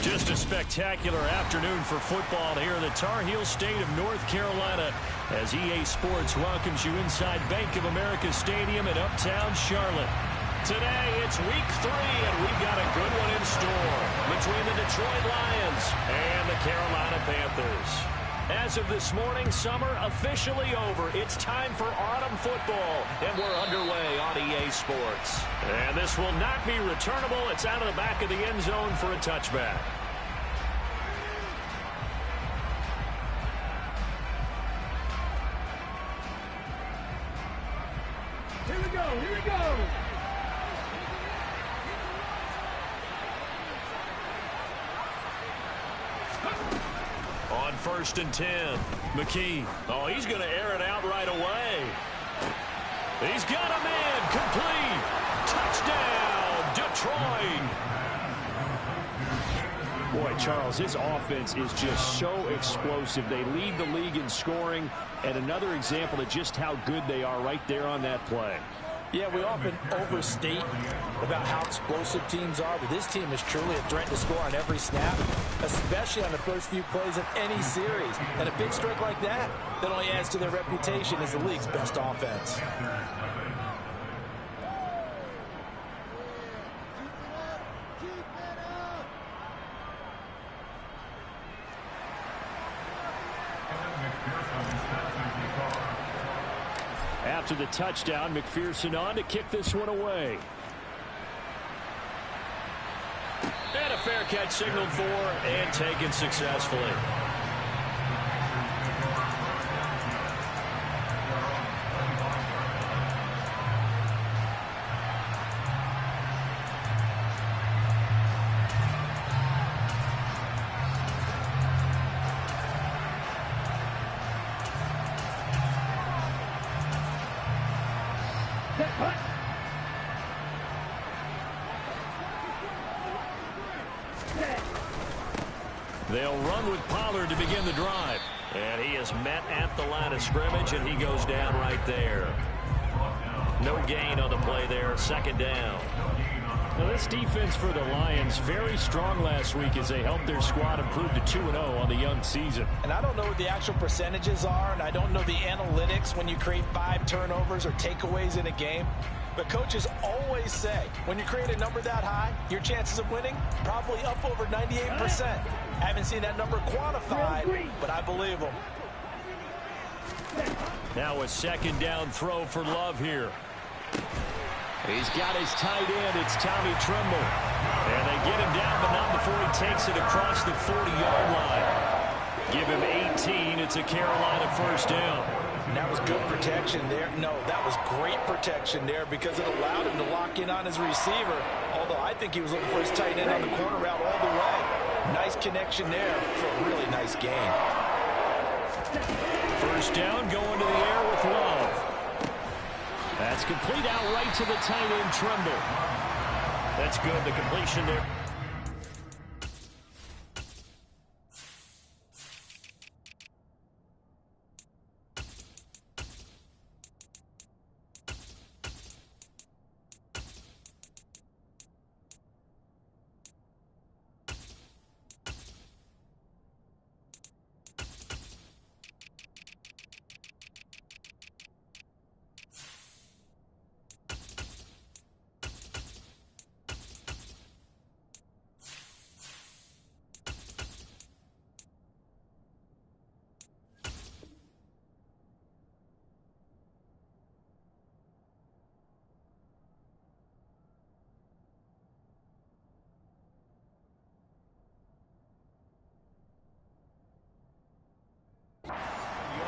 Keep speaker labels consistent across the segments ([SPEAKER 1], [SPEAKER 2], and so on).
[SPEAKER 1] Just a spectacular afternoon for football here in the Tar Heel state of North Carolina as EA Sports welcomes you inside Bank of America Stadium in uptown Charlotte. Today, it's week 3, and we've got a good one in store between the Detroit Lions and the Carolina Panthers. As of this morning, summer officially over. It's time for autumn football, and we're underway on EA Sports. And this will not be returnable. It's out of the back of the end zone for a touchback.
[SPEAKER 2] Here we go, here we go.
[SPEAKER 1] On 1st and 10, McKee. Oh, he's going to air it out right away. He's got a man complete. Touchdown, Detroit. Boy, Charles, this offense is just so explosive. They lead the league in scoring, and another example of just how good they are right there on that play.
[SPEAKER 3] Yeah, we often overstate about how explosive teams are, but this team is truly a threat to score on every snap, especially on the first few plays of any series. And a big strike like that only adds to their reputation as the league's best offense.
[SPEAKER 1] After the touchdown, McPherson on to kick this one away. And a fair catch signaled for and taken successfully. They'll run with Pollard to begin the drive. And he is met at the line of scrimmage, and he goes down right there. No gain on the play there, 2nd down. Now, this defense for the Lions, very strong last week as they helped their squad improve to 2-0 on the young season.
[SPEAKER 3] And I don't know what the actual percentages are, and I don't know the analytics when you create 5 turnovers or takeaways in a game. But coaches always say, when you create a number that high, your chances of winning probably up over 98%. I haven't seen that number quantified, but I believe them.
[SPEAKER 1] Now a 2nd down throw for Love here. He's got his tight end. It's Tommy Tremble. And they get him down, but not before he takes it across the 40-yard line. Give him 18. It's a Carolina 1st down.
[SPEAKER 3] And that was good protection there. No, that was great protection there because it allowed him to lock in on his receiver, although I think he was looking for his tight end on the corner route all the way. Nice connection there for a really nice gain.
[SPEAKER 1] 1st down, going to the air with Love. That's complete out right to the tight end, Tremble. That's good, the completion there.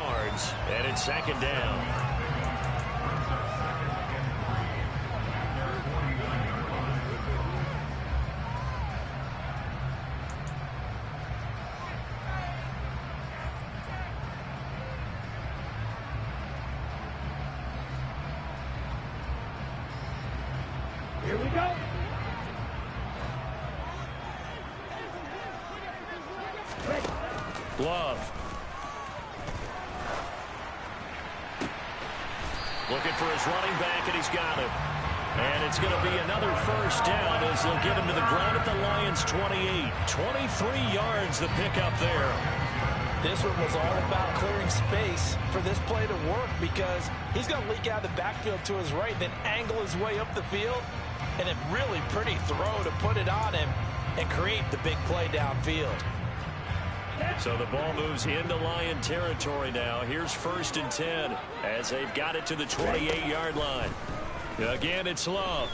[SPEAKER 1] Yards, and it's 2nd down.
[SPEAKER 2] Here we go.
[SPEAKER 1] Love. Looking for his running back, and he's got him. And it's going to be another first down as they'll get him to the ground at the Lions' 28. 23 yards the pickup there.
[SPEAKER 3] This one was all about clearing space for this play to work because he's going to leak out of the backfield to his right, then angle his way up the field. And a really pretty throw to put it on him and create the big play downfield.
[SPEAKER 1] So the ball moves into Lion territory now. Here's 1st and 10 as they've got it to the 28-yard line. Again, it's Love.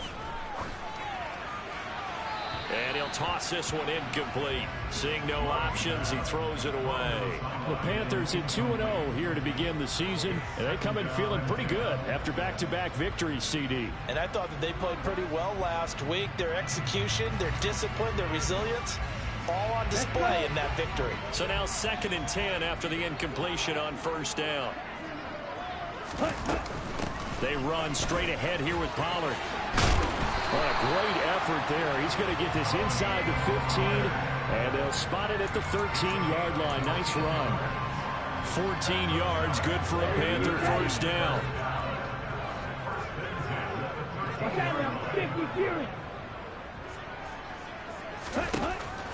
[SPEAKER 1] And he'll toss this one incomplete. Seeing no options, he throws it away. The Panthers at 2-0 here to begin the season, and they come in feeling pretty good after back-to-back victories, CD.
[SPEAKER 3] And I thought that they played pretty well last week. Their execution, their discipline, their resilience, all on display in that victory.
[SPEAKER 1] So now 2nd and 10 after the incompletion on 1st down. They run straight ahead here with Pollard. What a great effort there. He's going to get this inside the 15, and they'll spot it at the 13-yard line. Nice run. 14 yards, good for a Panther first down.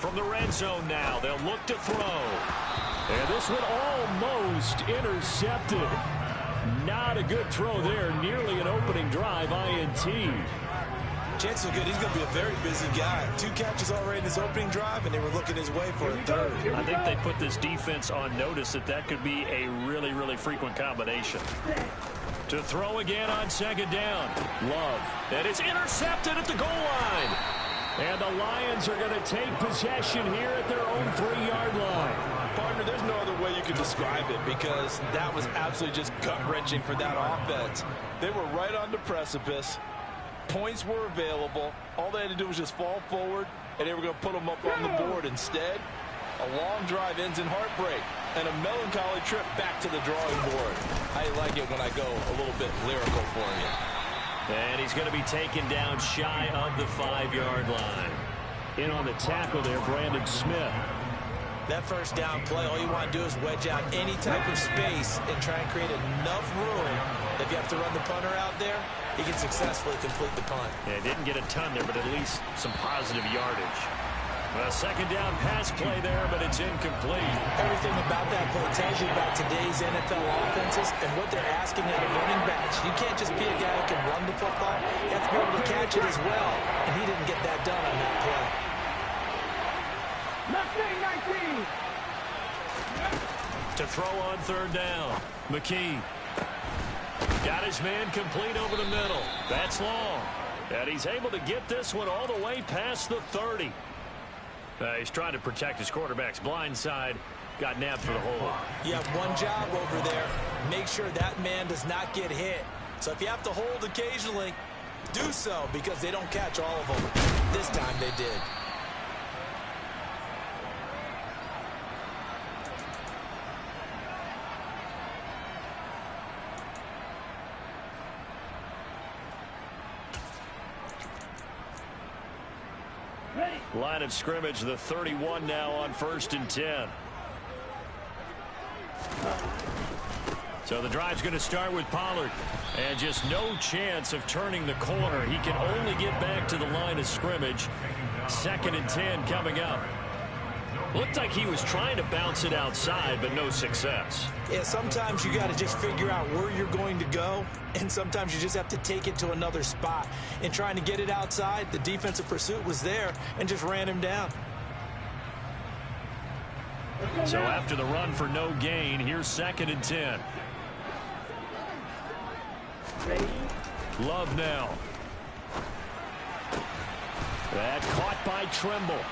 [SPEAKER 1] From the red zone now, they'll look to throw. And this one almost intercepted. Not a good throw there. Nearly an opening drive, INT.
[SPEAKER 3] Chances are good he's going to be a very busy guy. 2 catches already in his opening drive, and they were looking his way for a 3rd.
[SPEAKER 1] I think they put this defense on notice that could be a really, really frequent combination. To throw again on 2nd down. Love. And it's intercepted at the goal line. And the Lions are going to take possession here at their own 3-yard line.
[SPEAKER 3] Partner, there's no other way you could describe it because that was absolutely just gut-wrenching for that offense. They were right on the precipice. Points were available. All they had to do was just fall forward, and they were going to put them up on the board. Instead, a long drive ends in heartbreak and a melancholy trip back to the drawing board. I like it when I go a little bit lyrical for you.
[SPEAKER 1] And he's going to be taken down shy of the 5-yard line. In on the tackle there, Brandon Smith.
[SPEAKER 3] That first down play, all you want to do is wedge out any type of space and try and create enough room. If you have to run the punter out there, he can successfully complete the punt.
[SPEAKER 1] Yeah, didn't get a ton there, but at least some positive yardage. A 2nd down pass play there, but it's incomplete.
[SPEAKER 3] Everything about that play tells you about today's NFL offenses and what they're asking out of running backs. You can't just be a guy who can run the football. You have to be able to catch it as well, and he didn't get that done on that play.
[SPEAKER 1] To throw on 3rd down. McKee. Got his man complete over the middle. That's long. And he's able to get this one all the way past the 30. He's trying to protect his quarterback's blind side. Got nabbed for the hold.
[SPEAKER 3] You have one job over there. Make sure that man does not get hit. So if you have to hold occasionally, do so because they don't catch all of them. This time they did.
[SPEAKER 1] Line of scrimmage, the 31 now on 1st and 10. So the drive's going to start with Pollard. And just no chance of turning the corner. He can only get back to the line of scrimmage. 2nd and 10 coming up. Looked like he was trying to bounce it outside, but no success.
[SPEAKER 3] Yeah, sometimes you got to just figure out where you're going to go, and sometimes you just have to take it to another spot. In trying to get it outside, the defensive pursuit was there and just ran him down.
[SPEAKER 1] So after the run for no gain, here's 2nd and 10. Love now. That caught by Trimble.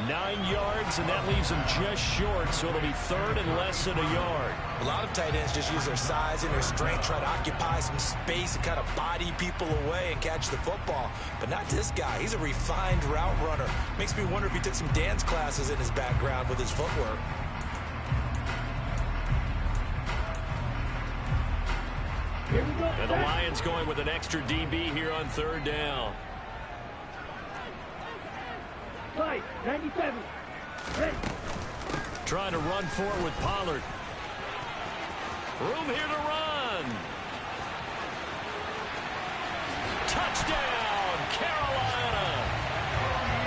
[SPEAKER 1] 9 yards, and that leaves him just short, so it'll be 3rd and less than a yard.
[SPEAKER 3] A lot of tight ends just use their size and their strength, try to occupy some space and kind of body people away and catch the football. But not this guy. He's a refined route runner. Makes me wonder if he took some dance classes in his background with his footwork.
[SPEAKER 1] And the Lions going with an extra DB here on 3rd down.
[SPEAKER 2] 97. Ready.
[SPEAKER 1] Trying to run for it with Pollard. Room here to run. Touchdown, Carolina.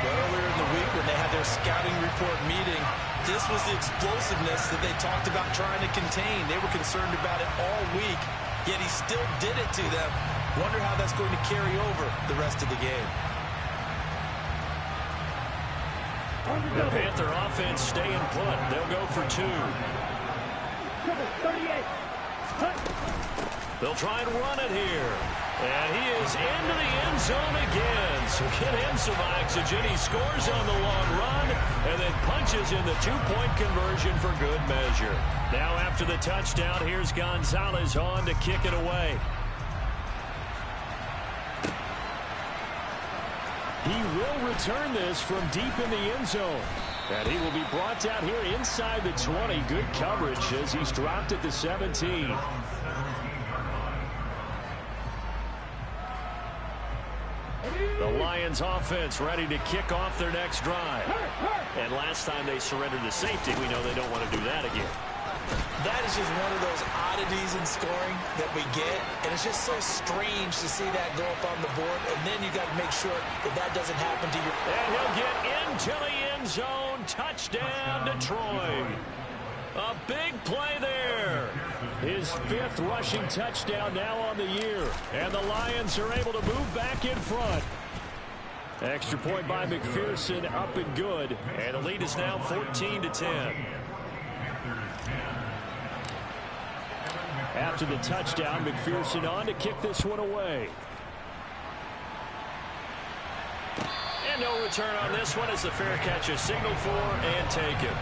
[SPEAKER 3] Earlier in the week when they had their scouting report meeting, this was the explosiveness that they talked about trying to contain. They were concerned about it all week, yet he still did it to them. Wonder how that's going to carry over the rest of the game.
[SPEAKER 1] The Panther offense staying put. They'll go for 2.
[SPEAKER 2] 38.
[SPEAKER 1] They'll try and run it here. And he is into the end zone again. So get him some oxygen. He scores on the long run and then punches in the 2-point conversion for good measure. Now after the touchdown, here's Gonzalez on to kick it away. He will return this from deep in the end zone. And he will be brought down here inside the 20. Good coverage as he's dropped at the 17. The Lions offense ready to kick off their next drive. And last time they surrendered the safety, we know they don't want to do that again.
[SPEAKER 3] That is just one of those oddities in scoring that we get, and it's just so strange to see that go up on the board, and then you got to make sure that that doesn't happen to you.
[SPEAKER 1] And he'll get into the end zone. Touchdown, Detroit. A big play there. His 5th rushing touchdown now on the year, and the Lions are able to move back in front. Extra point by McPherson, up and good, and the lead is now 14-10. After the touchdown, McPherson on to kick this one away. And no return on this one as the fair catch is signaled for and taken.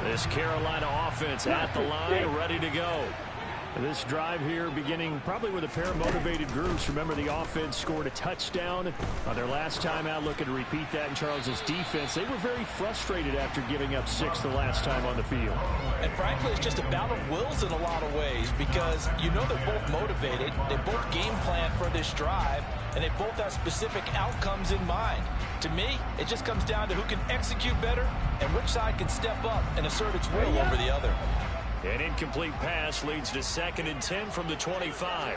[SPEAKER 1] This Carolina offense at the line, ready to go. This drive here beginning probably with a pair of motivated groups. Remember, the offense scored a touchdown on their last time out, looking to repeat that in Charles's defense. They were very frustrated after giving up 6 the last time on the field. And frankly, it's just a battle of wills in a lot of ways because you know they're both motivated. They both game plan for this drive, and they both have specific outcomes in mind. To me, it just comes down to who can execute better and which side can step up and assert its will over the other. An incomplete pass leads to 2nd and 10 from the 25.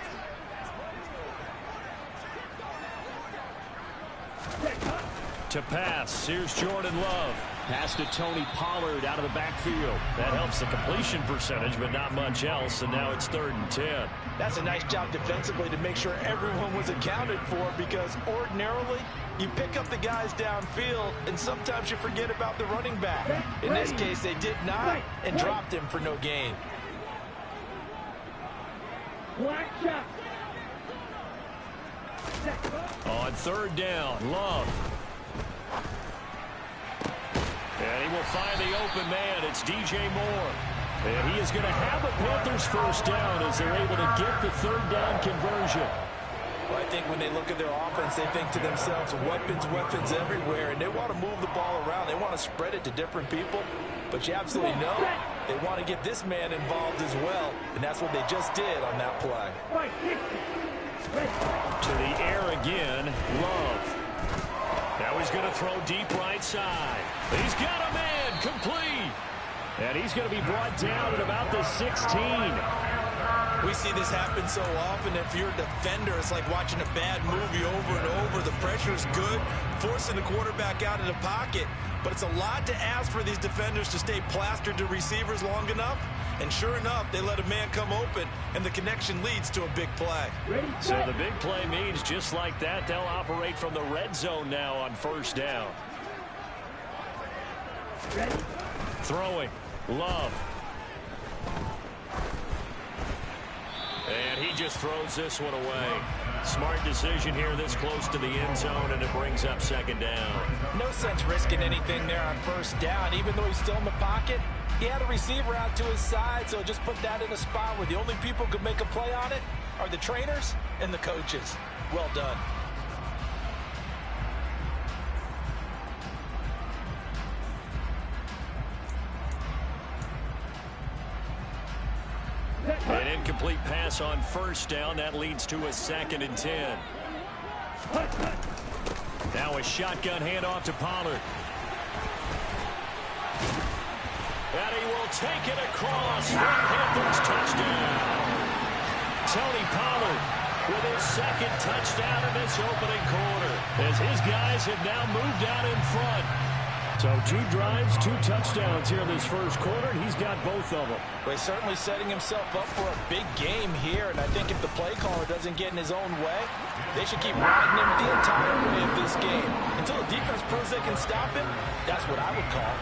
[SPEAKER 1] To pass, here's Jordan Love. Pass to Tony Pollard out of the backfield. That helps the completion percentage, but not much else, and now it's 3rd and 10. That's a nice job defensively to make sure everyone was accounted for because ordinarily you pick up the guys downfield, and sometimes you forget about the running back. In this case, they did not and dropped him for no gain.
[SPEAKER 2] Black shot.
[SPEAKER 1] On 3rd down, Love. And he will find the open man. It's DJ Moore. And he is going to have a Panthers 1st down as they're able to get the 3rd down conversion.
[SPEAKER 3] Well, I think when they look at their offense, they think to themselves, weapons everywhere, and they want to move the ball around. They want to spread it to different people, but you absolutely know they want to get this man involved as well, and that's what they just did on that play.
[SPEAKER 1] To the air again, Love. Now he's going to throw deep right side. He's got a man, complete. And he's going to be brought down at about the 16.
[SPEAKER 3] We see this happen so often. If you're a defender, it's like watching a bad movie over and over. The pressure's good, forcing the quarterback out of the pocket. But it's a lot to ask for these defenders to stay plastered to receivers long enough. And sure enough, they let a man come open, and the connection leads to a big play.
[SPEAKER 1] So the big play means just like that, they'll operate from the red zone now on 1st down. Throwing, Love. And he just throws this one away. Smart decision here this close to the end zone, and it brings up 2nd down.
[SPEAKER 3] No sense risking anything there on 1st down, even though he's still in the pocket. He had a receiver out to his side, so just put that in a spot where the only people who could make a play on it are the trainers and the coaches. Well done.
[SPEAKER 1] An incomplete pass on 1st down. That leads to a 2nd and 10. Now a shotgun handoff to Pollard. And he will take it across for a Panthers touchdown. Tony Pollard with his second touchdown in this opening quarter, as his guys have now moved out in front. So 2 drives, 2 touchdowns here in this first quarter, and he's got both of them.
[SPEAKER 3] Well, he's certainly setting himself up for a big game here, and I think if the play caller doesn't get in his own way, they should keep riding him the entire way of this game. Until the defense proves they can stop him, that's what I would call.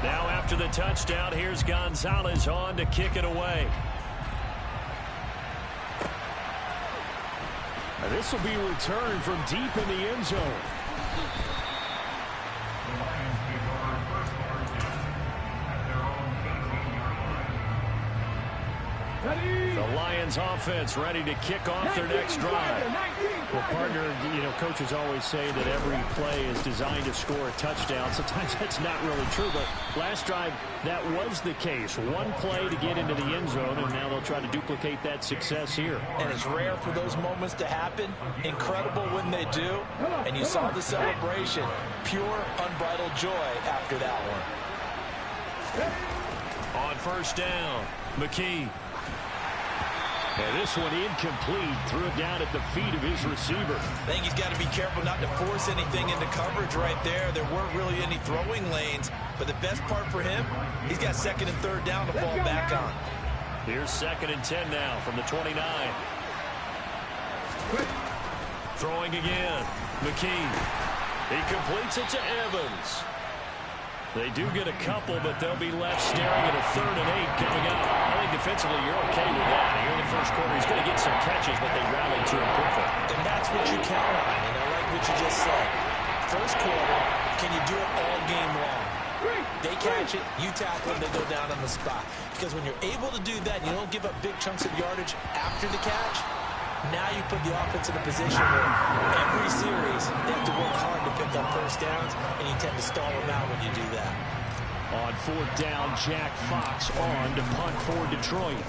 [SPEAKER 1] Now after the touchdown, here's Gonzalez on to kick it away. And this will be returned from deep in the end zone. The Lions offense ready to kick off their next drive. Well, partner, coaches always say that every play is designed to score a touchdown. Sometimes that's not really true, but last drive, that was the case. One play to get into the end zone, and now they'll try to duplicate that success here.
[SPEAKER 3] And it's rare for those moments to happen. Incredible when they do. And you saw the celebration. Pure, unbridled joy after that one.
[SPEAKER 1] On first down, McKee. And this one incomplete. Threw it down at the feet of his receiver.
[SPEAKER 3] I think he's got to be careful not to force anything into coverage right there. There weren't really any throwing lanes. But the best part for him, he's got second and third down to fall back on.
[SPEAKER 1] Here's 2nd and 10 now from the 29. Throwing again. McKee. He completes it to Evans. They do get a couple, but they'll be left staring at a 3rd and 8 coming up. I think defensively you're okay with that. Here in the first quarter, he's going to get some catches, but they rallied to him quickly.
[SPEAKER 3] And that's what you count on, and I like what you just said. First quarter, can you do it all game long? They catch it, you tackle them, they go down on the spot. Because when you're able to do that, you don't give up big chunks of yardage after the catch. Now you put the offense in a position where every series they have to work hard to pick up first downs, and you tend to stall them out when you do that.
[SPEAKER 1] On 4th down, Jack Fox on to punt for Detroit.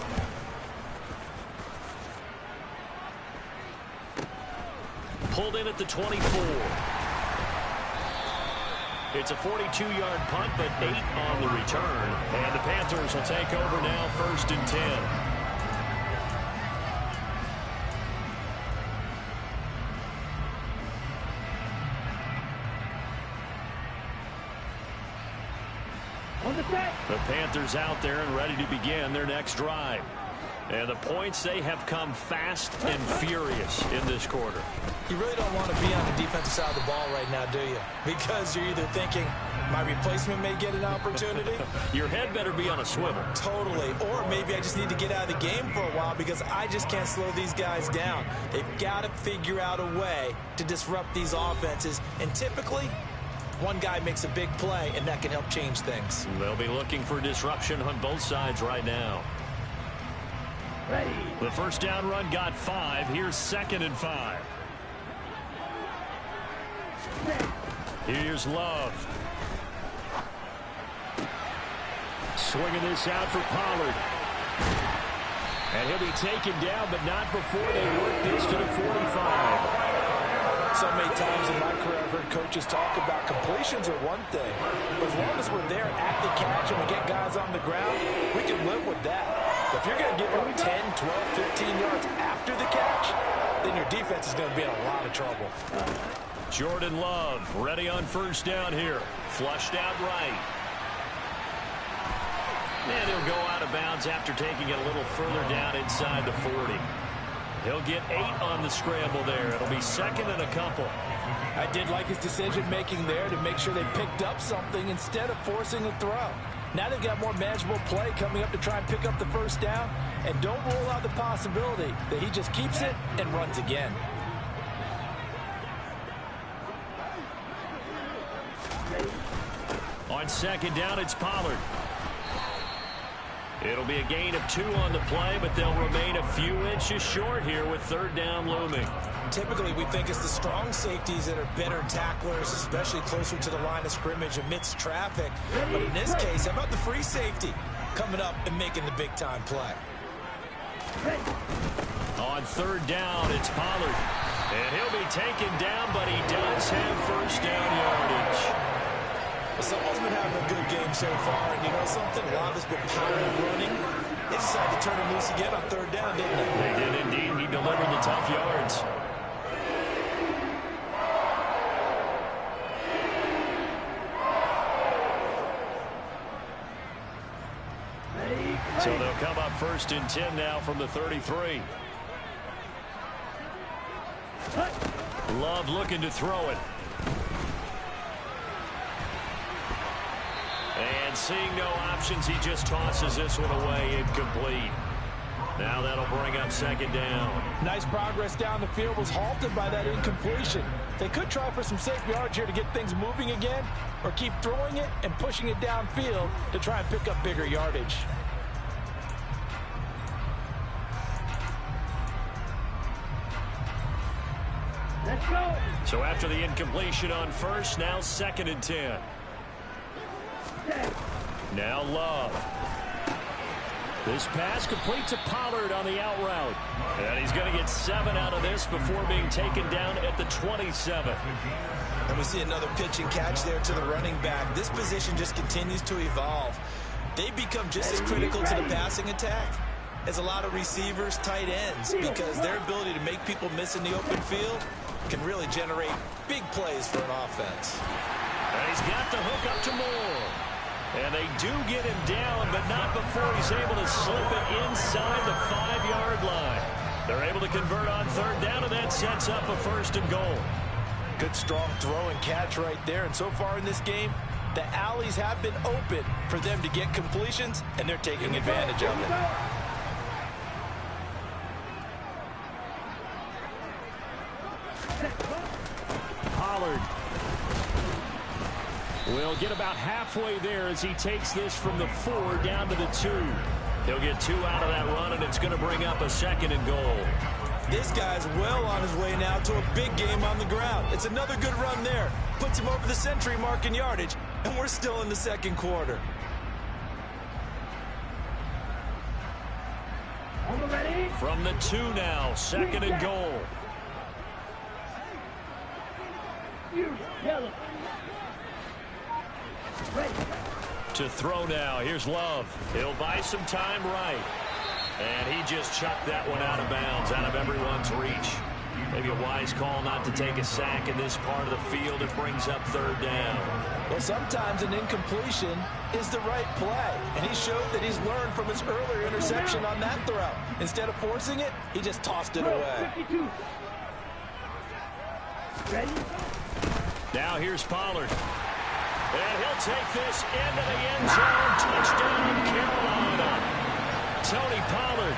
[SPEAKER 1] Pulled in at the 24. It's a 42-yard punt, but 8 on the return. And the Panthers will take over now, 1st and 10. The Panthers out there and ready to begin their next drive. And the points, they have come fast and furious in this quarter.
[SPEAKER 3] You really don't want to be on the defensive side of the ball right now, do you? Because you're either thinking, my replacement may get an opportunity.
[SPEAKER 1] Your head better be on a swivel.
[SPEAKER 3] Totally. Or maybe I just need to get out of the game for a while because I just can't slow these guys down. They've got to figure out a way to disrupt these offenses. And typically, one guy makes a big play, and that can help change things.
[SPEAKER 1] They'll be looking for disruption on both sides right now.
[SPEAKER 2] Ready.
[SPEAKER 1] The first down run got 5. Here's 2nd and 5. Here's Love. Swinging this out for Pollard. And he'll be taken down, but not before they work this to the 45.
[SPEAKER 3] So many times in my career I've heard coaches talk about completions are one thing, but as long as we're there at the catch and we get guys on the ground, we can live with that. But if you're going to give up 10, 12, 15 yards after the catch, then your defense is going to be in a lot of trouble.
[SPEAKER 1] Jordan Love ready on first down here. Flushed out right. And he'll go out of bounds after taking it a little further down inside the 40. He'll get 8 on the scramble there. It'll be 2nd and a couple.
[SPEAKER 3] I did like his decision-making there to make sure they picked up something instead of forcing a throw. Now they've got more manageable play coming up to try and pick up the first down. And don't rule out the possibility that he just keeps it and runs again.
[SPEAKER 1] On 2nd down, it's Pollard. It'll be a gain of 2 on the play, but they'll remain a few inches short here with 3rd down looming.
[SPEAKER 3] Typically, we think it's the strong safeties that are better tacklers, especially closer to the line of scrimmage amidst traffic. But in this case, how about the free safety? coming up and making the big-time play.
[SPEAKER 1] On third down, it's Pollard. And he'll be taken down, but he does have first down yardage.
[SPEAKER 3] Well, someone's been having a good game so far, and you know something? A lot of it's been power running. They decided to turn him loose again on third down, didn't they?
[SPEAKER 1] They did indeed. He delivered the tough yards. So they'll come up first and 10 now from the 33. Love looking to throw it. And seeing no options, he just tosses this one away, incomplete. Now that'll bring up second down.
[SPEAKER 3] Nice progress down the field, was halted by that incompletion. They could try for some safe yards here to get things moving again, or keep throwing it and pushing it downfield to try and pick up bigger yardage.
[SPEAKER 2] Let's go.
[SPEAKER 1] So after the incompletion on first, now second and 10. Now Love. This pass complete to Pollard on the out route. And he's going to get 7 out of this before being taken down at the 27.
[SPEAKER 3] And we see another pitch and catch there to the running back. This position just continues to evolve. They become just as critical to the passing attack as a lot of receivers, tight ends, because their ability to make people miss in the open field can really generate big plays for an offense.
[SPEAKER 1] And he's got the hook up to Moore. And they do get him down, but not before he's able to slip it inside the 5-yard line. They're able to convert on third down, and that sets up a first and goal.
[SPEAKER 3] Good, strong throw and catch right there. And so far in this game, the alleys have been open for them to get completions, and they're taking advantage of it.
[SPEAKER 1] Pollard will get about halfway there as he takes this from the 4 down to the 2. He'll get 2 out of that run, and it's going to bring up a second and goal.
[SPEAKER 3] This guy's well on his way now to a big game on the ground. It's another good run there. Puts him over the century mark in yardage, and we're still in the second quarter.
[SPEAKER 1] From the 2 now, second and goal. To throw now, here's Love. He'll buy some time right. And he just chucked that one out of bounds, out of everyone's reach. Maybe a wise call not to take a sack in this part of the field. It brings up third down.
[SPEAKER 3] Well, sometimes an incompletion is the right play. And he showed that he's learned from his earlier interception on that throw. Instead of forcing it, he just tossed it away.
[SPEAKER 2] Ready?
[SPEAKER 1] Now here's Pollard. And he'll take this into the end zone. Touchdown, Carolina. Tony Pollard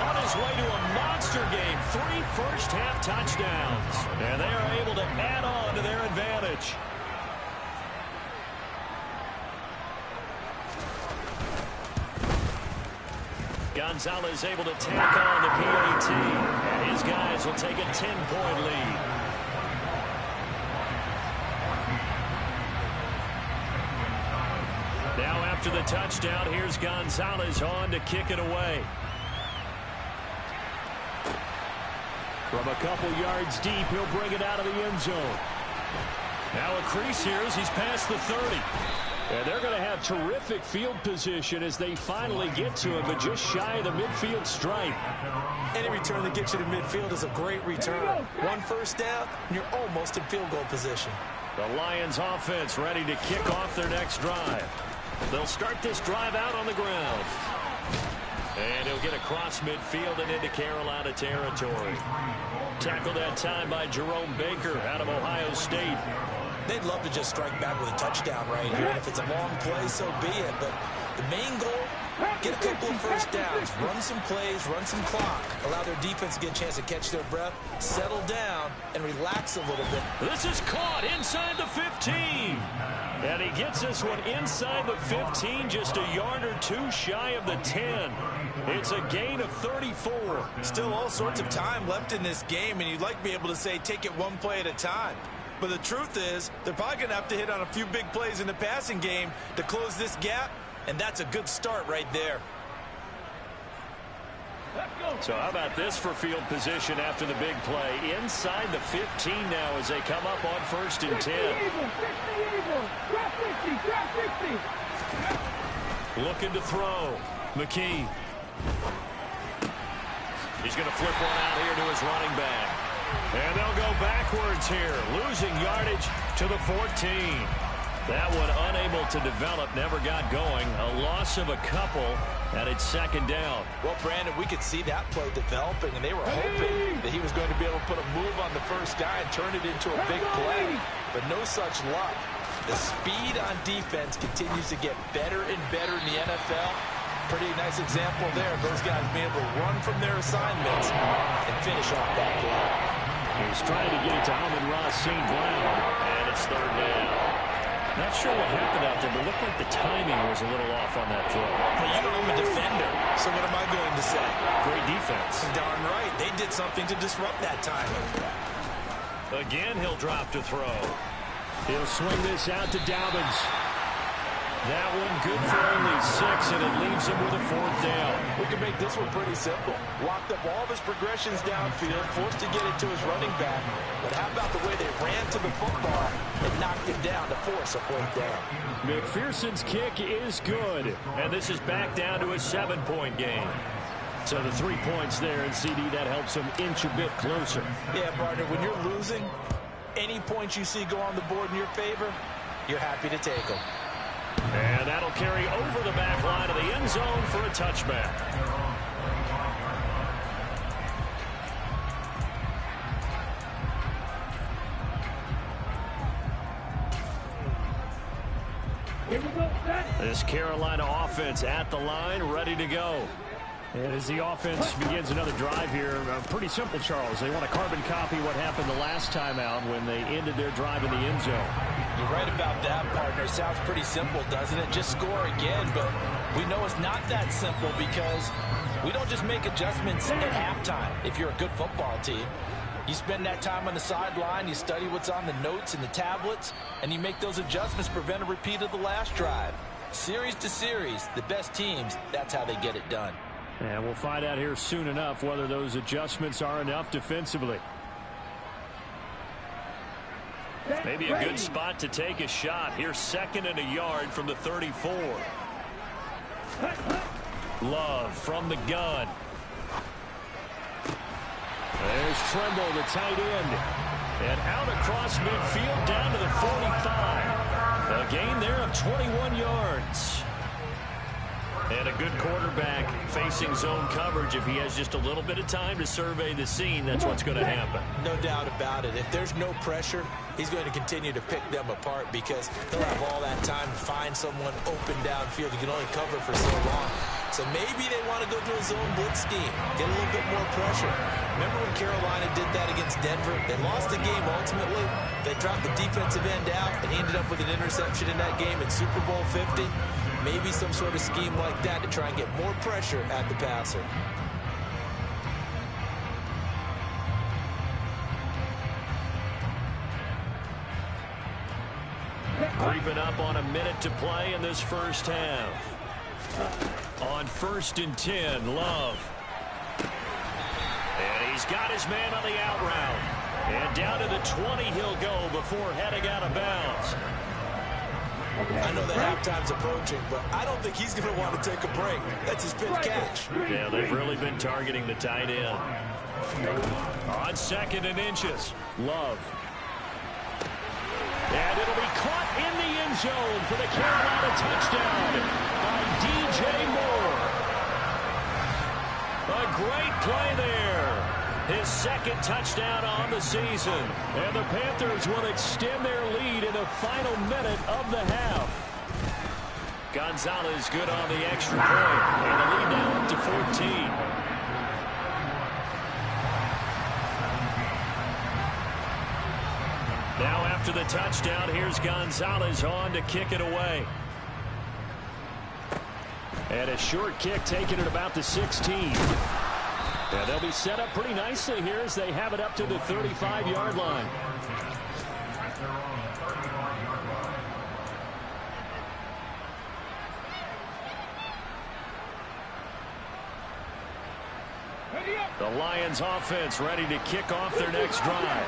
[SPEAKER 1] on his way to a monster game. 3 first-half touchdowns. And they are able to add on to their advantage. Gonzalez able to tack on the PAT. And his guys will take a 10-point lead. Now after the touchdown, here's Gonzalez on to kick it away. From a couple yards deep, he'll bring it out of the end zone. Now a crease here as he's past the 30. And they're going to have terrific field position as they finally get to him, but just shy of the midfield stripe.
[SPEAKER 3] Any return that gets you to midfield is a great return. 1 first down, and you're almost in field goal position.
[SPEAKER 1] The Lions offense ready to kick off their next drive. They'll start this drive out on the ground. And he'll get across midfield and into Carolina territory. Tackled that time by Jerome Baker out of Ohio State.
[SPEAKER 3] They'd love to just strike back with a touchdown right here. And if it's a long play, so be it. But the main goal, get a couple of first downs, run some plays, run some clock, allow their defense to get a chance to catch their breath, settle down, and relax a little bit.
[SPEAKER 1] This is caught inside the 15. And he gets this one inside the 15, just a yard or 2 shy of the 10. It's a gain of 34.
[SPEAKER 3] Still all sorts of time left in this game, and you'd like to be able to say take it one play at a time. But the truth is, they're probably going to have to hit on a few big plays in the passing game to close this gap And that's a good start right there.
[SPEAKER 1] So how about this for field position after the big play? Inside the 15 now as they come up on 1st and 10. Looking to throw. McKee. He's going to flip one out here to his running back. And they'll go backwards here, losing yardage to the 14. That one unable to develop, never got going. A loss of a couple, and it's 2nd down.
[SPEAKER 3] Well, Brandon, we could see that play developing, and they were hoping that he was going to be able to put a move on the first guy and turn it into a big play. But no such luck. The speed on defense continues to get better and better in the NFL. Pretty nice example there. Those guys being able to run from their assignments and finish off that play.
[SPEAKER 1] He's trying to get it to Amon-Ra St. Brown, and it's 3rd down. Not sure what happened out there, but it looked like the timing was a little off on that throw.
[SPEAKER 3] Well, you know I'm a defender, so what am I going to say?
[SPEAKER 1] Great defense.
[SPEAKER 3] Darn right. They did something to disrupt that timing.
[SPEAKER 1] Again, he'll drop to throw. He'll swing this out to Dobbins. That one good for only 6, and it leaves him with a 4th down.
[SPEAKER 3] We can make this one pretty simple. Locked up all of his progressions downfield, forced to get it to his running back. But how about the way they ran to the football and knocked him down to force a 4th down?
[SPEAKER 1] McPherson's kick is good, and this is back down to a 7-point game. So the 3 points there, and CD, that helps him inch a bit closer.
[SPEAKER 3] Yeah, partner, when you're losing, any points you see go on the board in your favor, you're happy to take them.
[SPEAKER 1] And that'll carry over the back line of the end zone for a touchback. This Carolina offense at the line, ready to go. And as the offense begins another drive here, pretty simple, Charles. They want to carbon copy what happened the last time out when they ended their drive in the end zone.
[SPEAKER 3] You're right about that, partner. Sounds pretty simple, doesn't it? Just score again, but we know it's not that simple because we don't just make adjustments at halftime. If you're a good football team, you spend that time on the sideline, you study what's on the notes and the tablets, and you make those adjustments to prevent a repeat of the last drive. Series to series, the best teams, that's how they get it done.
[SPEAKER 1] And we'll find out here soon enough whether those adjustments are enough defensively. Maybe a good spot to take a shot. Here's 2nd and a yard from the 34. Love from the gun. There's Tremble, the tight end. And out across midfield down to the 45. A gain there of 21 yards. And a good quarterback facing zone coverage. If he has just a little bit of time to survey the scene, that's what's going to happen.
[SPEAKER 3] No doubt about it. If there's no pressure, he's going to continue to pick them apart because he'll have all that time to find someone open downfield. He can only cover for so long. So maybe they want to go to a zone blitz scheme, get a little bit more pressure. Remember when Carolina did that against Denver? They lost the game ultimately. They dropped the defensive end out and ended up with an interception in that game in Super Bowl 50. Maybe some sort of scheme like that to try and get more pressure at the passer.
[SPEAKER 1] Creeping up on a minute to play in this first half. On 1st and 10, Love. And he's got his man on the out route. And down to the 20 he'll go before heading out of bounds.
[SPEAKER 3] I know that halftime's approaching, but I don't think he's going to want to take a break. That's his fifth catch.
[SPEAKER 1] Yeah, they've really been targeting the tight end. On 2nd and inches, Love. And it'll be caught in the end zone for the Carolina touchdown by DJ Moore. A great play there. His 2nd touchdown on the season. And the Panthers will extend their lead in the final minute of the half. Gonzalez good on the extra point. And the lead now up to 14. Now after the touchdown, here's Gonzalez on to kick it away. And a short kick taken at about the 16. And they'll be set up pretty nicely here as they have it up to the 35-yard line. The Lions offense ready to kick off their next drive.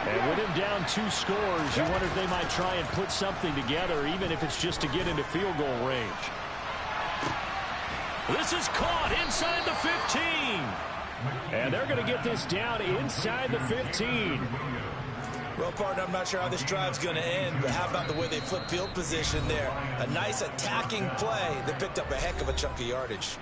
[SPEAKER 1] And with him down 2 scores, you wonder if they might try and put something together, even if it's just to get into field goal range. This is caught inside the 15. And they're going to get this down inside the 15.
[SPEAKER 3] Well, partner, I'm not sure how this drive's going to end, but how about the way they flip field position there? A nice attacking play that picked up a heck of a chunk of yardage.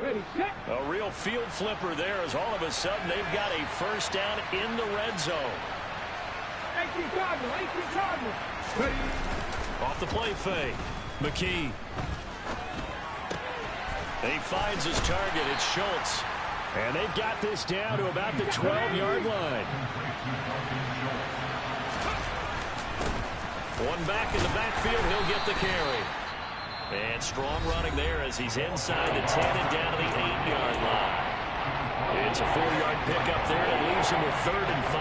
[SPEAKER 1] A real field flipper there, as all of a sudden they've got a first down in the red zone. Off the play fake. McKee. He finds his target. It's Schultz. And they've got this down to about the 12-yard line. One back in the backfield. He'll get the carry. And strong running there as he's inside the 10 and down to the 8-yard line. It's a 4-yard pickup there, and it leaves him with 3rd and 5.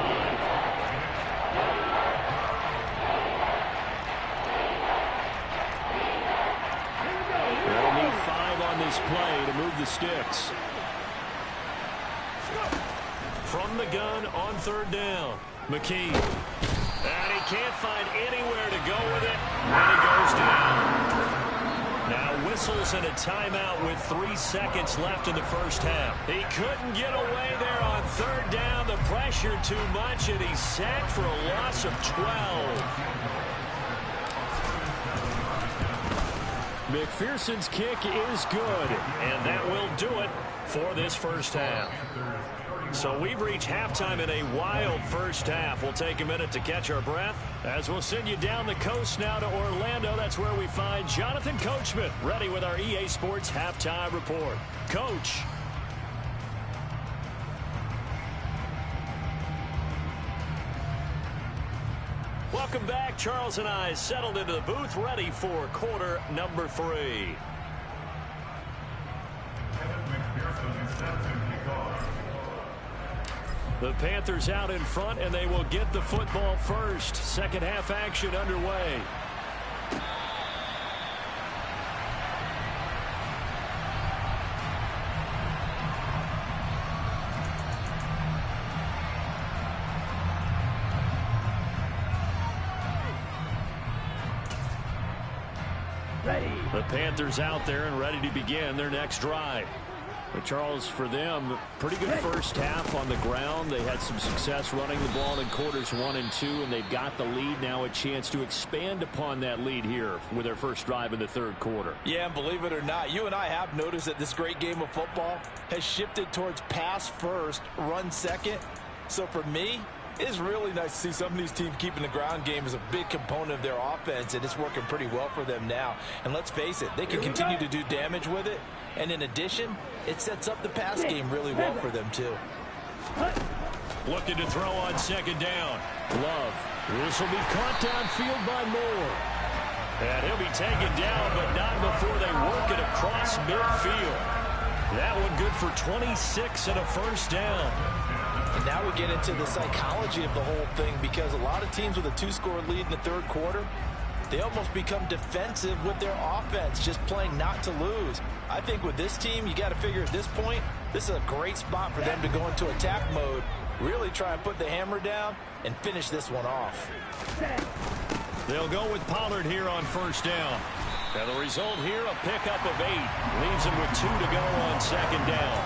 [SPEAKER 1] They'll need 5 on this play to move the sticks. From the gun on 3rd down. McKee. And he can't find anywhere to go with it. And he goes down. Now whistles and a timeout with 3 seconds left in the first half. He couldn't get away there on 3rd down. The pressure too much, and he's sacked for a loss of 12. McPherson's kick is good, and that will do it for this first half. So we've reached halftime in a wild first half. We'll take a minute to catch our breath as we'll send you down the coast now to Orlando. That's where we find Jonathan Coachman ready with our EA Sports halftime report. Coach. Welcome back. Charles and I settled into the booth ready for quarter number 3. The Panthers out in front, and they will get the football first. Second half action underway. The Panthers out there and ready to begin their next drive. But Charles, for them, pretty good first half on the ground. They had some success running the ball in quarters 1 and 2, and they've got the lead now, a chance to expand upon that lead here with their first drive in the 3rd quarter.
[SPEAKER 3] Yeah, and believe it or not, you and I have noticed that this great game of football has shifted towards pass first, run second. So for me, it's really nice to see some of these teams keeping the ground game as a big component of their offense, and it's working pretty well for them now. And let's face it, they can continue to do damage with it. And in addition, it sets up the pass game really well for them, too.
[SPEAKER 1] Looking to throw on 2nd down. Love. This will be caught downfield by Moore. And he'll be taken down, but not before they work it across midfield. That one good for 26 and a first down.
[SPEAKER 3] And now we get into the psychology of the whole thing, because a lot of teams with a 2-score lead in the 3rd quarter, they almost become defensive with their offense, just playing not to lose. I think with this team, you got to figure at this point, this is a great spot for them to go into attack mode, really try and put the hammer down and finish this one off.
[SPEAKER 1] They'll go with Pollard here on first down. And the result here, a pickup of 8. Leaves him with 2 to go on 2nd down.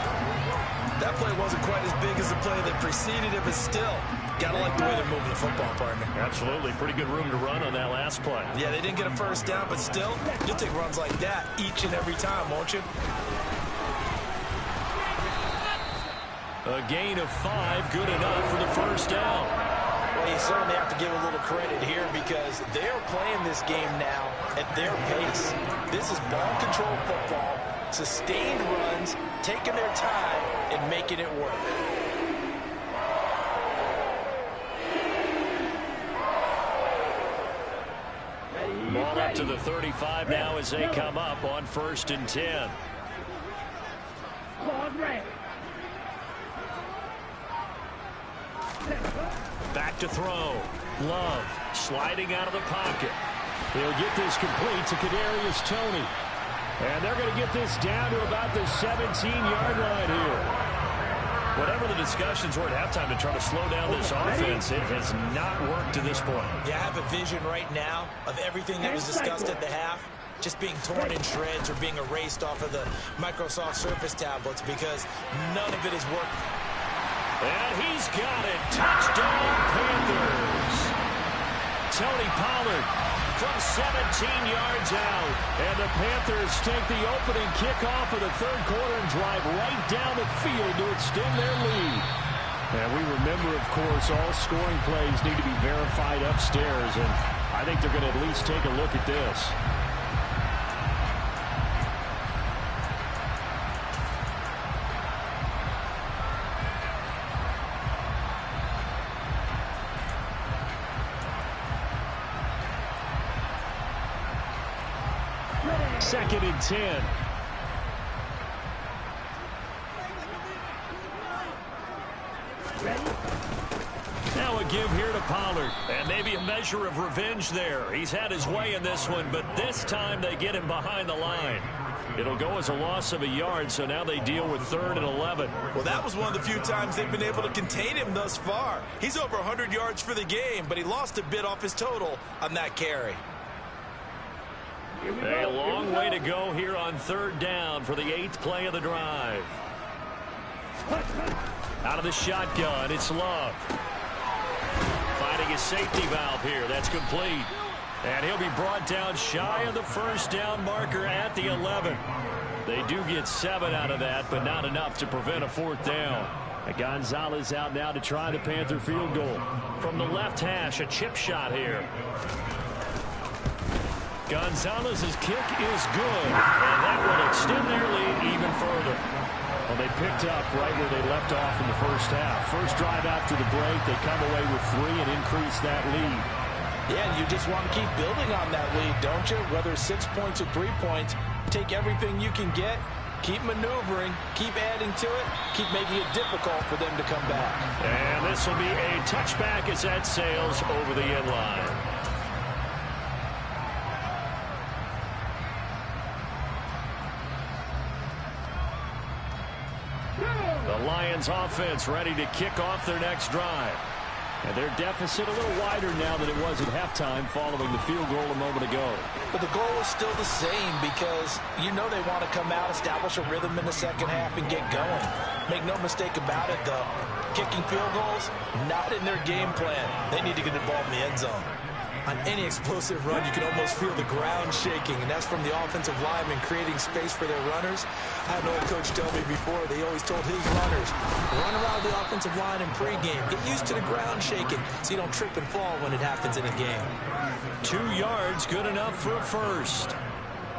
[SPEAKER 3] That play wasn't quite as big as the play that preceded it, but still, got to like the way they're moving the football, partner.
[SPEAKER 1] Absolutely. Pretty good room to run on that last play.
[SPEAKER 3] Yeah, they didn't get a first down, but still, you'll take runs like that each and every time, won't you?
[SPEAKER 1] A gain of 5, good enough for the first down.
[SPEAKER 3] Well, you certainly have to give a little credit here, because they're playing this game now at their pace. This is ball control football, sustained runs, taking their time and making it work.
[SPEAKER 1] Ball up to the 35 now as they come up on 1st and 10. Back to throw. Love sliding out of the pocket. He'll get this complete to Kadarius Toney. And they're going to get this down to about the 17-yard line here. Whatever the discussions were at halftime to try to slow down this offense, it has not worked to this point.
[SPEAKER 3] Yeah, I have a vision right now of everything that was discussed at the half just being torn in shreds or being erased off of the Microsoft Surface tablets because none of it has worked.
[SPEAKER 1] And he's got it. Touchdown, Panthers. Tony Pollard from 17 yards out. And the Panthers take the opening kickoff of the third quarter and drive right down the field to extend their lead. And we remember, of course, all scoring plays need to be verified upstairs. And I think they're going to at least take a look at this. Second and 10. Now a give here to Pollard. And maybe a measure of revenge there. He's had his way in this one, but this time they get him behind the line. It'll go as a loss of a yard, so now they deal with 3rd and 11.
[SPEAKER 3] Well, that was one of the few times they've been able to contain him thus far. He's over 100 yards for the game, but he lost a bit off his total on that carry.
[SPEAKER 1] A long way to go here on 3rd down for the 8th play of the drive. Out of the shotgun, it's Love. Finding a safety valve here. That's complete. And he'll be brought down shy of the first down marker at the 11. They do get 7 out of that, but not enough to prevent a 4th down. Gonzalez out now to try the Panther field goal. From the left hash, a chip shot here. Gonzalez's kick is good, and that will extend their lead even further. Well, they picked up right where they left off in the first half. First drive after the break, they come away with 3 and increase that lead.
[SPEAKER 3] Yeah, and you just want to keep building on that lead, don't you? Whether 6 points or 3 points, take everything you can get, keep maneuvering, keep adding to it, keep making it difficult for them to come back.
[SPEAKER 1] And this will be a touchback as that sails over the end line. The Lions offense ready to kick off their next drive. And their deficit a little wider now than it was at halftime following the field goal a moment ago.
[SPEAKER 3] But the goal is still the same because you know they want to come out, establish a rhythm in the second half, and get going. Make no mistake about it, though. Kicking field goals, not in their game plan. They need to get the ball in the end zone. On any explosive run, you can almost feel the ground shaking, and that's from the offensive linemen creating space for their runners. I had an old coach tell me before, they always told his runners, run around the offensive line in pregame. Get used to the ground shaking so you don't trip and fall when it happens in a game.
[SPEAKER 1] 2 yards, good enough for a first.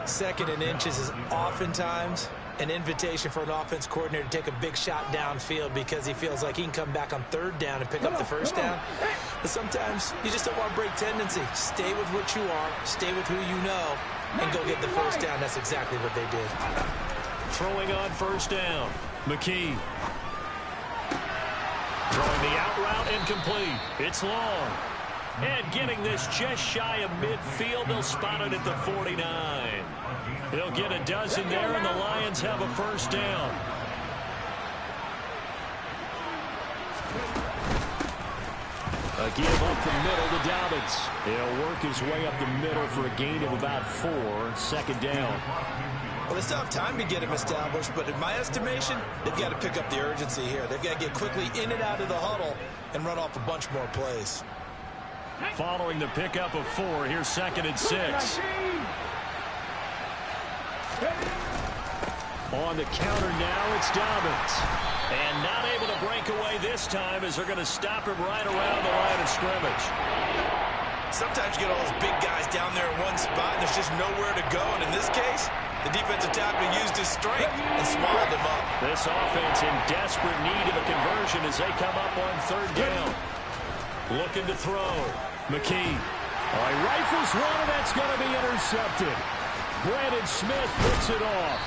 [SPEAKER 3] 2nd and inches is oftentimes an invitation for an offense coordinator to take a big shot downfield because he feels like he can come back on 3rd down and pick up the first down. But sometimes you just don't want to break tendency. Stay with what you are, stay with who you know, and go get the first down. That's exactly what they did.
[SPEAKER 1] Throwing on first down, McKee. Throwing the out route incomplete. It's long. And getting this just shy of midfield, they'll spot it at the 49. He'll get a dozen there, and the Lions have a first down. A give up the middle to Dobbins. He'll work his way up the middle for a gain of about 4. 2nd down.
[SPEAKER 3] Well, they still have time to get him established, but in my estimation, they've got to pick up the urgency here. They've got to get quickly in and out of the huddle and run off a bunch more plays.
[SPEAKER 1] Following the pickup of 4, here's 2nd and 6. On the counter now, it's Dobbins. And not able to break away this time as they're going to stop him right around the line of scrimmage.
[SPEAKER 3] Sometimes you get all those big guys down there in one spot, and there's just nowhere to go. And in this case, the defensive tackle used his strength and swallowed him up.
[SPEAKER 1] This offense in desperate need of a conversion as they come up on 3rd down. Looking to throw. McKee. All right, rifles one, and that's going to be intercepted. Brandon Smith picks it off.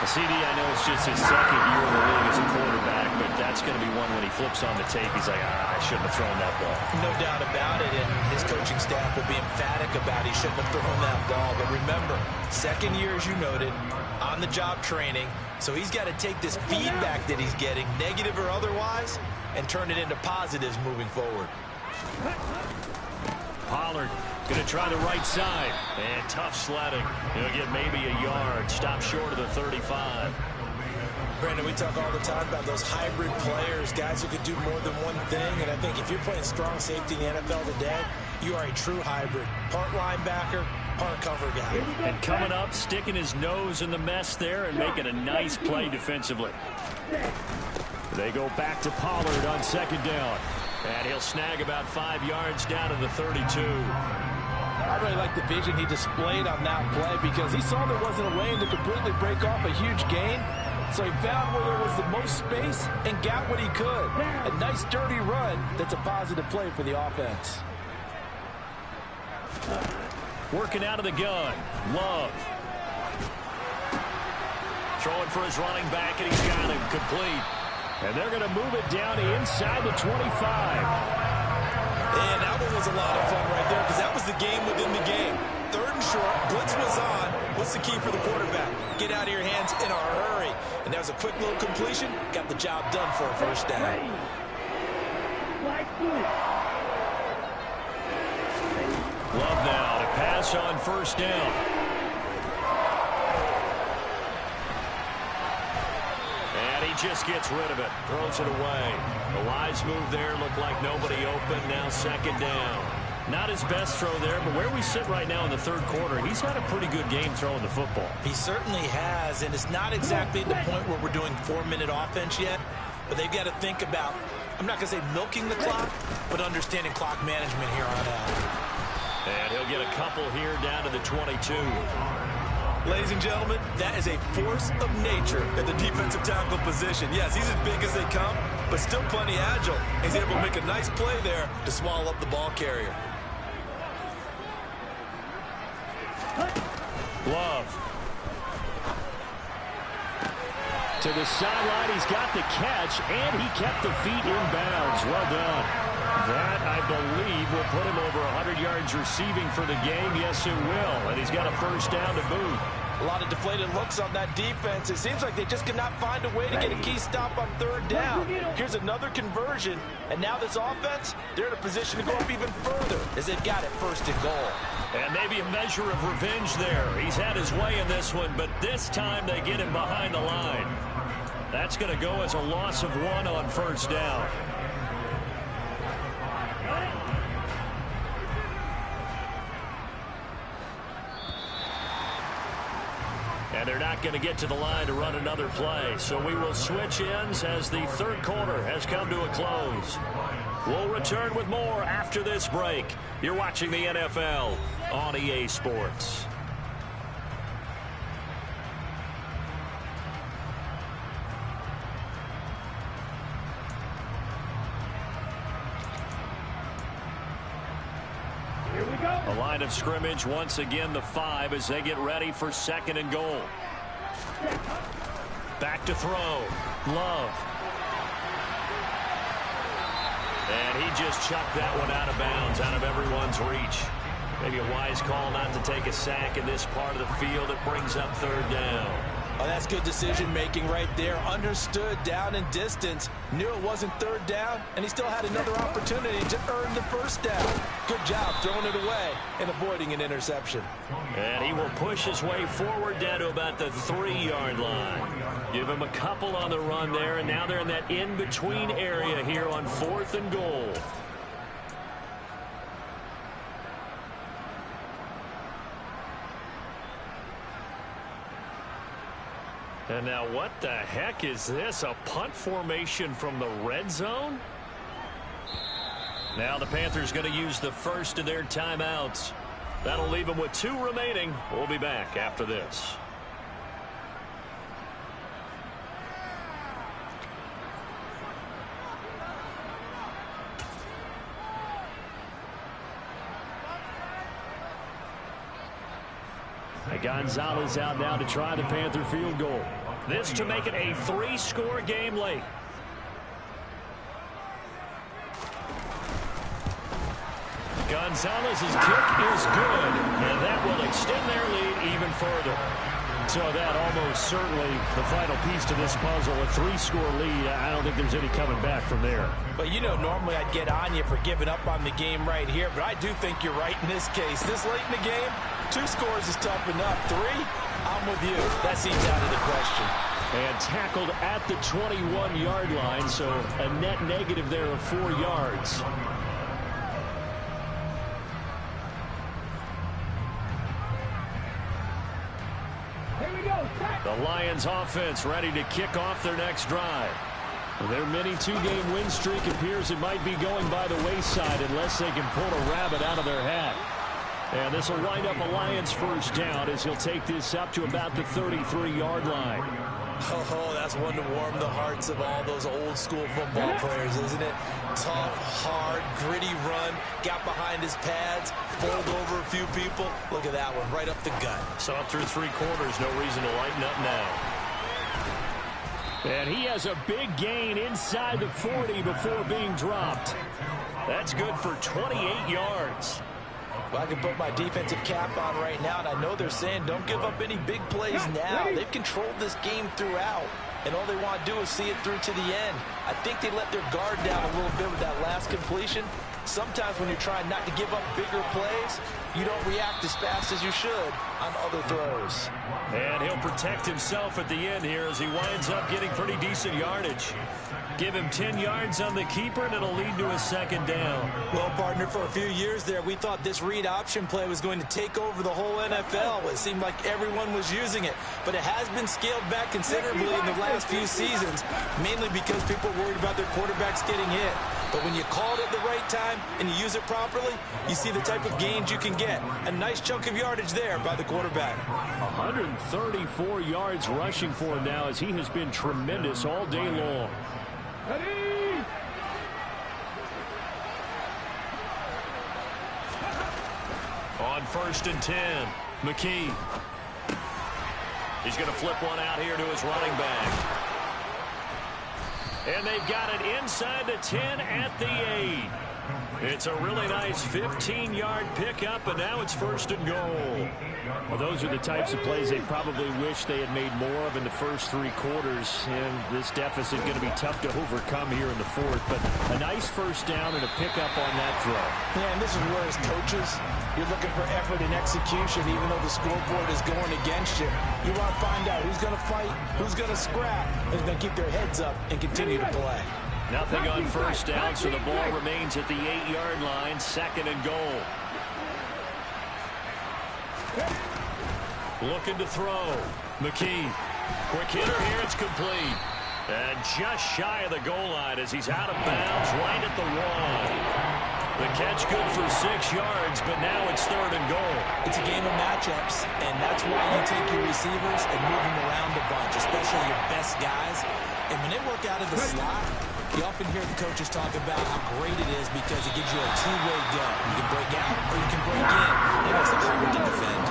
[SPEAKER 1] CD, I know it's just his 2nd year in the league as a quarterback, but that's going to be one when he flips on the tape. He's like, I shouldn't have thrown that ball.
[SPEAKER 3] No doubt about it, and his coaching staff will be emphatic about he shouldn't have thrown that ball. But remember, second year, as you noted, on-the-job training, so he's got to take this feedback that he's getting, negative or otherwise, and turn it into positives moving forward.
[SPEAKER 1] Pollard going to try the right side, and tough sledding. He'll get maybe a yard, stop short of the 35.
[SPEAKER 3] Brandon, we talk all the time about those hybrid players, guys who can do more than one thing, and I think if you're playing strong safety in the NFL today, you are a true hybrid. Part linebacker, part cover guy.
[SPEAKER 1] And coming up, sticking his nose in the mess there and making a nice play defensively. They go back to Pollard on second down, and he'll snag about 5 yards down to the 32.
[SPEAKER 3] I really like the vision he displayed on that play because he saw there wasn't a lane to completely break off a huge gain. So he found where there was the most space and got what he could. A nice dirty run that's a positive play for the offense.
[SPEAKER 1] Working out of the gun. Love. Throwing for his running back, and he's got him complete. And they're going to move it down inside the 25.
[SPEAKER 3] And that one was a lot of fun right there because that was the game within the game. Third and short, blitz was on. What's the key for the quarterback? Get out of your hands in a hurry. And that was a quick little completion. Got the job done for a first down.
[SPEAKER 1] Love now to pass on first down. And he just gets rid of it. Throws it away. The wise move there. Looked like nobody open. Now second down. Not his best throw there, but where we sit right now in the third quarter, he's had a pretty good game throwing the football.
[SPEAKER 3] He certainly has, and it's not exactly at the point where we're doing 4-minute offense yet, but they've got to think about, I'm not going to say milking the clock, but understanding clock management here on out.
[SPEAKER 1] And he'll get a couple here down to the 22.
[SPEAKER 3] Ladies and gentlemen, that is a force of nature at the defensive tackle position. Yes, he's as big as they come, but still plenty agile. He's able to make a nice play there to swallow up the ball carrier.
[SPEAKER 1] Love. To the sideline, he's got the catch, and he kept the feet in bounds. Well done. That, I believe, will put him over 100 yards receiving for the game. Yes, it will. And he's got a first down to boot.
[SPEAKER 3] A lot of deflated looks on that defense. It seems like they just cannot find a way to get a key stop on third down. Here's another conversion, and now this offense, they're in a position to go up even further as they've got it first and goal.
[SPEAKER 1] And maybe a measure of revenge there. He's had his way in this one, but this time they get him behind the line. That's going to go as a loss of 1 on first down. And they're not going to get to the line to run another play. So we will switch ends as the third quarter has come to a close. We'll return with more after this break. You're watching the NFL on EA Sports. A line of scrimmage, once again the 5 as they get ready for second and goal. Back to throw. Love. And he just chucked that one out of bounds, out of everyone's reach. Maybe a wise call not to take a sack in this part of the field. It brings up third down.
[SPEAKER 3] Oh, that's good decision-making right there. Understood down and distance. Knew it wasn't third down, and he still had another opportunity to earn the first down. Good job throwing it away and avoiding an interception.
[SPEAKER 1] And he will push his way forward down to about the 3-yard line. Give him a couple on the run there, and now they're in that in-between area here on 4th and goal. And now what the heck is this? A punt formation from the red zone? Now the Panthers going to use the first of their timeouts. That'll leave them with 2 remaining. We'll be back after this. Gonzalez out now to try the Panther field goal. This to make it a 3-score game late. Gonzalez's kick is good, and that will extend their lead even further. So that almost certainly the final piece to this puzzle, a 3-score lead. I don't think there's any coming back from there.
[SPEAKER 3] But, you know, normally I'd get on you for giving up on the game right here, but I do think you're right in this case. This late in the game, 2 scores is tough enough. 3, I'm with you. That seems out of the question.
[SPEAKER 1] And tackled at the 21-yard line, so a net negative there of 4 yards. The Lions offense ready to kick off their next drive. Their mini 2-game win streak appears it might be going by the wayside unless they can pull a rabbit out of their hat. And this will wind up a Lions first down as he'll take this up to about the 33-yard line.
[SPEAKER 3] Oh, that's one to warm the hearts of all those old school football players, isn't it? Tough, hard, gritty run, got behind his pads, bowled over a few people. Look at that one, right up the gut.
[SPEAKER 1] So up through 3 quarters, no reason to lighten up now. And he has a big gain inside the 40 before being dropped. That's good for 28 yards.
[SPEAKER 3] Well, I can put my defensive cap on right now, and I know they're saying don't give up any big plays now. They've controlled this game throughout, and all they want to do is see it through to the end. I think they let their guard down a little bit with that last completion. Sometimes when you're trying not to give up bigger plays, you don't react as fast as you should on other throws.
[SPEAKER 1] And he'll protect himself at the end here as he winds up getting pretty decent yardage. Give him 10 yards on the keeper, and it'll lead to a second down.
[SPEAKER 3] Well, partner, for a few years there, we thought this read option play was going to take over the whole NFL. It seemed like everyone was using it, but it has been scaled back considerably in the last few seasons, mainly because people are worried about their quarterbacks getting hit. But when you call it at the right time and you use it properly, you see the type of gains you can get. A nice chunk of yardage there by the quarterback.
[SPEAKER 1] 134 yards rushing for him now as he has been tremendous all day long.
[SPEAKER 2] Ready?
[SPEAKER 1] On 1st and 10, McKee. He's going to flip one out here to his running back. And they've got it inside the 10 at the 8. It's a really nice 15-yard pickup, and now it's 1st and goal. Well, those are the types of plays they probably wish they had made more of in the first 3 quarters, and this deficit is going to be tough to overcome here in the 4th. But a nice first down and a pickup on that throw.
[SPEAKER 3] Yeah, and this is where as coaches, you're looking for effort and execution, even though the scoreboard is going against you. You want to find out who's going to fight, who's going to scrap, who's going to keep their heads up and continue to play.
[SPEAKER 1] Nothing on first down, so the ball remains at the 8-yard line, 2nd and goal. Looking to throw. McKee. Quick hitter here, it's complete. And just shy of the goal line as he's out of bounds right at the 1. The catch good for 6 yards, but now it's 3rd and goal.
[SPEAKER 3] It's a game of matchups, and that's why you take your receivers and move them around a bunch, especially your best guys. And when they work out of the slot, you often hear the coaches talk about how great it is because it gives you a 2-way go. You can break out or you can break in. It makes it harder to defend.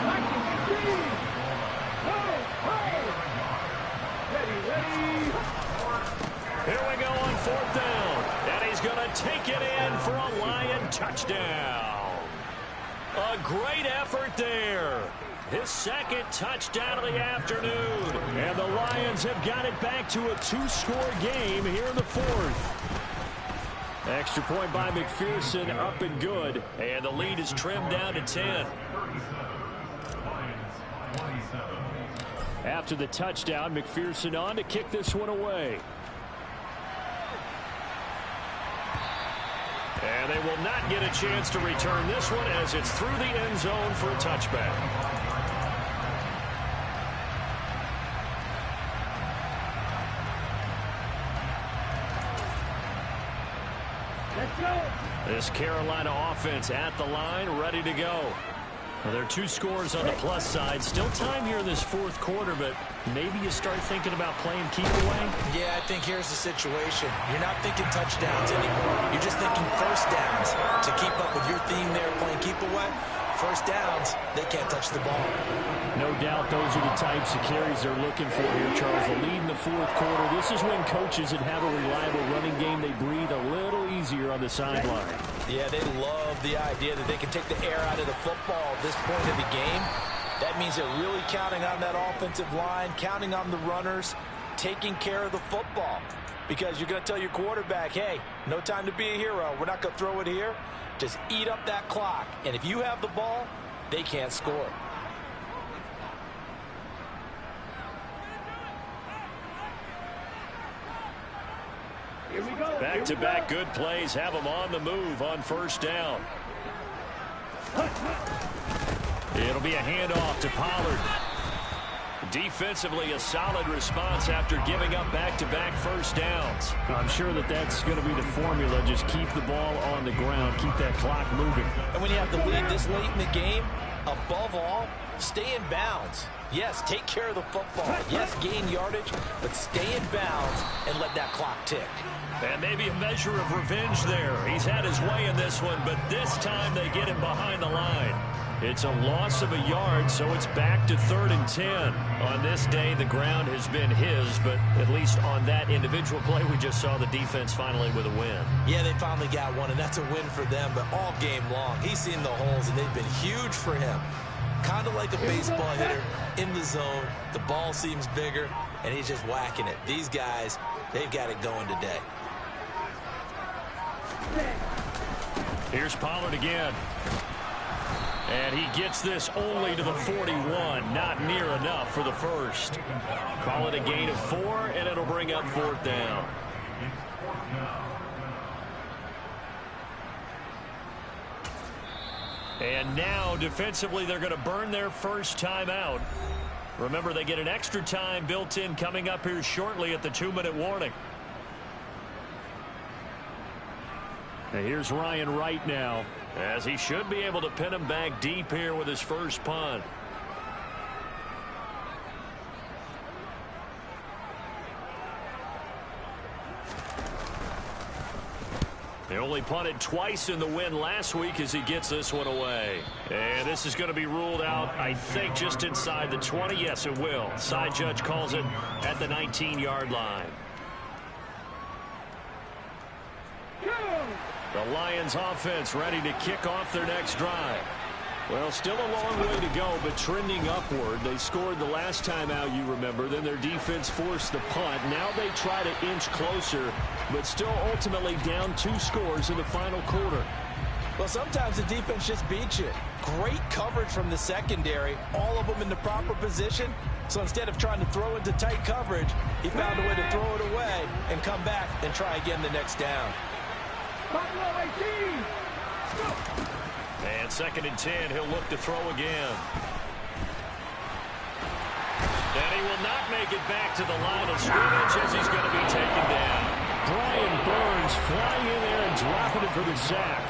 [SPEAKER 1] Here we go on 4th down. And he's going to take it in for a Lion touchdown. A great effort there. His 2nd touchdown of the afternoon. And the Lions have got it back to a 2-score game here in the 4th. Extra point by McPherson, up and good. And the lead is trimmed down to 10. After the touchdown, McPherson on to kick this one away. And they will not get a chance to return this one as it's through the end zone for a touchback. This Carolina offense at the line, ready to go. Well, there are 2 scores on the plus side. Still time here in this 4th quarter, but maybe you start thinking about playing keep away?
[SPEAKER 3] Yeah, I think here's the situation. You're not thinking touchdowns anymore. You're just thinking first downs. To keep up with your theme there, playing keep away, first downs, they can't touch the ball.
[SPEAKER 1] No doubt those are the types of carries they're looking for here, Charles. The lead in the 4th quarter. This is when coaches that have a reliable running game, they breathe a little easier on the sideline.
[SPEAKER 3] Yeah, they love the idea that they can take the air out of the football at this point of the game. That means they're really counting on that offensive line, counting on the runners, taking care of the football. Because you're going to tell your quarterback, hey, no time to be a hero. We're not going to throw it here. Just eat up that clock. And if you have the ball, they can't score.
[SPEAKER 2] Here we go.
[SPEAKER 1] Back-to-back good plays have them on the move on first down. It'll be a handoff to Pollard. Defensively, a solid response after giving up back-to-back first downs. I'm sure that that's going to be the formula. Just keep the ball on the ground. Keep that clock moving.
[SPEAKER 3] And when you have the lead this late in the game, above all, stay in bounds. Yes, take care of the football. Yes, gain yardage, but stay in bounds and let that clock tick.
[SPEAKER 1] And maybe a measure of revenge there. He's had his way in this one, but this time they get him behind the line. It's a loss of a yard, so it's back to 3rd and 10. On this day, the ground has been his, but at least on that individual play, we just saw the defense finally with a win.
[SPEAKER 3] Yeah, they finally got one, and that's a win for them, but all game long, he's seen the holes, and they've been huge for him. Kind of like a baseball hitter in the zone. The ball seems bigger, and he's just whacking it. These guys, they've got it going today.
[SPEAKER 1] Here's Pollard again. And he gets this only to the 41. Not near enough for the first. Call it a gain of 4, and it'll bring up 4th down. And now, defensively, they're going to burn their first timeout. Remember, they get an extra time built in coming up here shortly at the 2-minute warning. And here's Ryan Wright now, as he should be able to pin him back deep here with his first punt. They only punted twice in the win last week as he gets this one away. And this is going to be ruled out, I think, just inside the 20. Yes, it will. Side judge calls it at the 19-yard line. The Lions offense ready to kick off their next drive. Well, still a long way to go, but trending upward. They scored the last time out, you remember. Then their defense forced the punt. Now they try to inch closer, but still ultimately down 2 scores in the final quarter.
[SPEAKER 3] Well, sometimes the defense just beats you. Great coverage from the secondary, all of them in the proper position. So instead of trying to throw into tight coverage, he found a way to throw it away and come back and try again the next down.
[SPEAKER 1] And 2nd and 10, he'll look to throw again. And he will not make it back to the line of scrimmage as he's going to be taken down. Brian Burns flying in there and dropping it for the sack.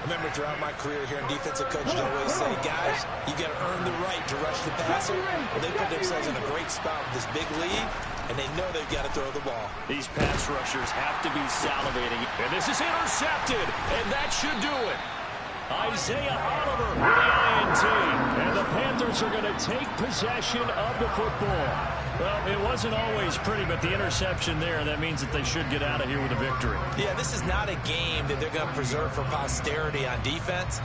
[SPEAKER 3] Remember, throughout my career here in defensive coaches always say, guys, you got to earn the right to rush the passer. Well, they put themselves in a great spot with this big lead, and they know they've got to throw the ball.
[SPEAKER 1] These pass rushers have to be salivating. And this is intercepted, and that should do it. Isaiah Oliver with the INT. And the Panthers are going to take possession of the football. Well, it wasn't always pretty, but the interception there, that means that they should get out of here with a victory.
[SPEAKER 3] Yeah, this is not a game that they're going to preserve for posterity on defense,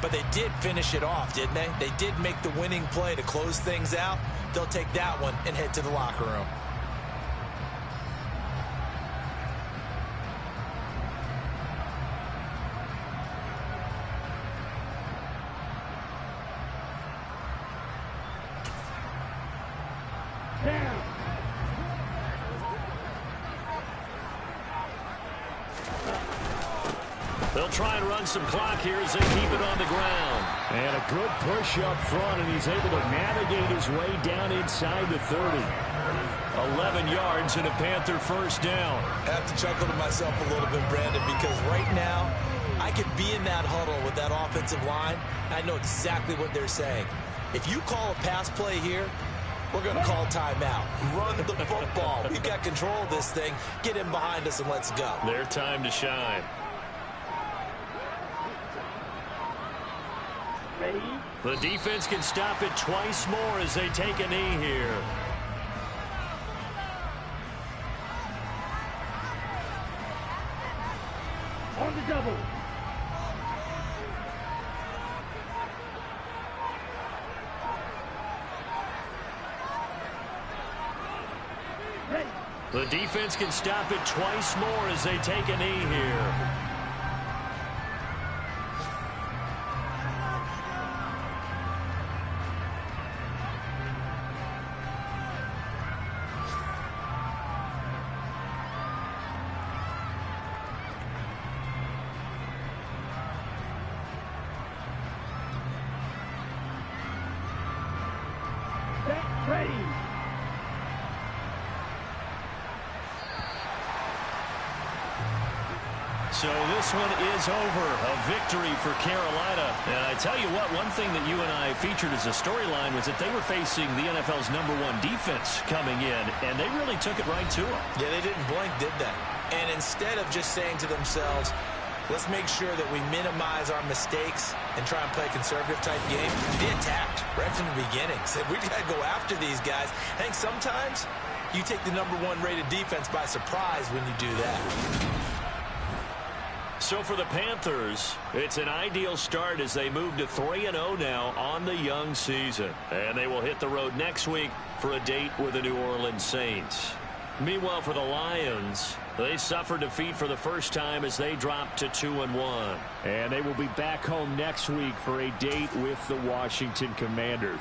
[SPEAKER 3] but they did finish it off, didn't they? They did make the winning play to close things out. They'll take that one and head to the locker room.
[SPEAKER 1] They'll try and run some clock here as they keep it on the ground. And a good push up front, and he's able to navigate his way down inside the 30. 11 yards and a Panther first down.
[SPEAKER 3] I have to chuckle to myself a little bit, Brandon, because right now I could be in that huddle with that offensive line. I know exactly what they're saying. If you call a pass play here, we're going to call timeout. Run the football. We've got control of this thing. Get him behind us and let's go.
[SPEAKER 1] Their time to shine. The defense can stop it twice more as they take a knee here.
[SPEAKER 2] On the double.
[SPEAKER 1] The defense can stop it twice more as they take a knee here.
[SPEAKER 2] Ready.
[SPEAKER 1] So this one is over. A victory for Carolina. And I tell you what, one thing that you and I featured as a storyline was that they were facing the NFL's #1 defense coming in, and they really took it right to them.
[SPEAKER 3] Yeah, they didn't blink, did they? And instead of just saying to themselves, let's make sure that we minimize our mistakes and try and play a conservative-type game, they attacked right from the beginning. Said, we got to go after these guys. I think sometimes you take the #1 rated defense by surprise when you do that.
[SPEAKER 1] So for the Panthers, it's an ideal start as they move to 3-0 now on the young season. And they will hit the road next week for a date with the New Orleans Saints. Meanwhile, for the Lions, they suffered defeat for the first time as they dropped to 2-1.
[SPEAKER 2] And they will be back home next week for a date with the Washington Commanders.